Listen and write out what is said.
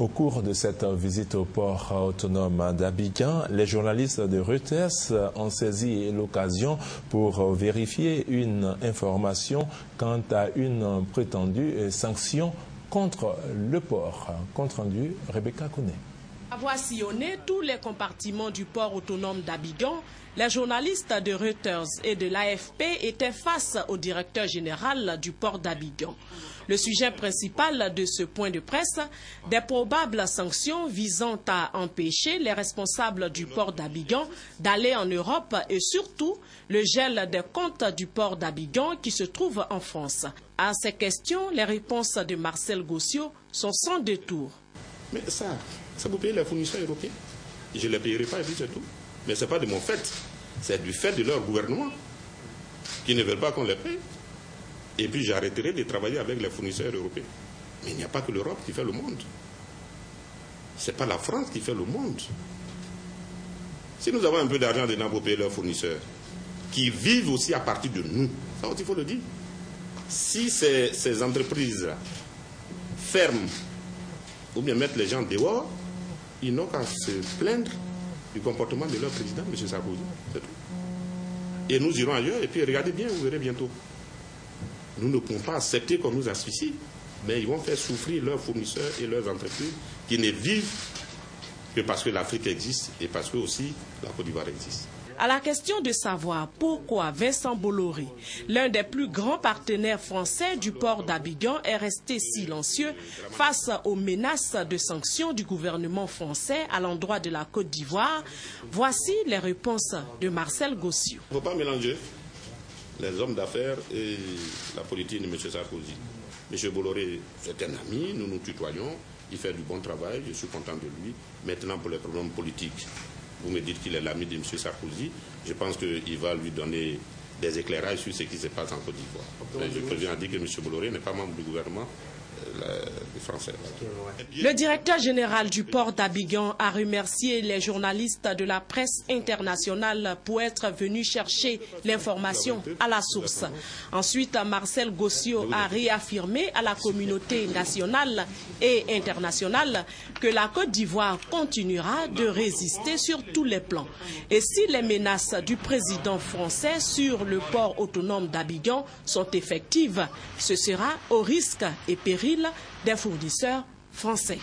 Au cours de cette visite au port autonome d'Abidjan, les journalistes de Reuters ont saisi l'occasion pour vérifier une information quant à une prétendue sanction contre le port. Compte rendu, Rebecca Kone. Avoir sillonné tous les compartiments du port autonome d'Abidjan, les journalistes de Reuters et de l'AFP étaient face au directeur général du port d'Abidjan. Le sujet principal de ce point de presse, des probables sanctions visant à empêcher les responsables du port d'Abidjan d'aller en Europe et surtout le gel des comptes du port d'Abidjan qui se trouve en France. À ces questions, les réponses de Marcel Gossio sont sans détour. Mais ça vous paye les fournisseurs européens. Je ne les payerai pas, et puis c'est tout. Mais ce n'est pas de mon fait. C'est du fait de leur gouvernement qui ne veulent pas qu'on les paye. Et puis j'arrêterai de travailler avec les fournisseurs européens. Mais il n'y a pas que l'Europe qui fait le monde. Ce n'est pas la France qui fait le monde. Si nous avons un peu d'argent dedans pour payer leurs fournisseurs, qui vivent aussi à partir de nous, ça il faut le dire. Si ces entreprises ferment ou bien mettre les gens dehors, ils n'ont qu'à se plaindre du comportement de leur président, M. Sarkozy. C'est tout. Et nous irons ailleurs, et puis regardez bien, vous verrez bientôt. Nous ne pouvons pas accepter qu'on nous asphyxie, mais ils vont faire souffrir leurs fournisseurs et leurs entreprises qui ne vivent que parce que l'Afrique existe et parce que aussi la Côte d'Ivoire existe. À la question de savoir pourquoi Vincent Bolloré, l'un des plus grands partenaires français du port d'Abidjan, est resté silencieux face aux menaces de sanctions du gouvernement français à l'endroit de la Côte d'Ivoire, voici les réponses de Marcel Gossio. Il ne faut pas mélanger les hommes d'affaires et la politique de M. Sarkozy. M. Bolloré, c'est un ami, nous nous tutoyons, il fait du bon travail, je suis content de lui. Maintenant, pour les problèmes politiques, vous me dites qu'il est l'ami de M. Sarkozy, je pense qu'il va lui donner des éclairages sur ce qui se passe en Côte d'Ivoire. Je préviens à dire que M. Bolloré n'est pas membre du gouvernement français. Le directeur général du port d'Abidjan a remercié les journalistes de la presse internationale pour être venus chercher l'information à la source. Ensuite, Marcel Gossio a réaffirmé à la communauté nationale et internationale que la Côte d'Ivoire continuera de résister sur tous les plans. Et si les menaces du président français sur le port autonome d'Abidjan sont effectives, ce sera au risque et péril des fournisseurs français.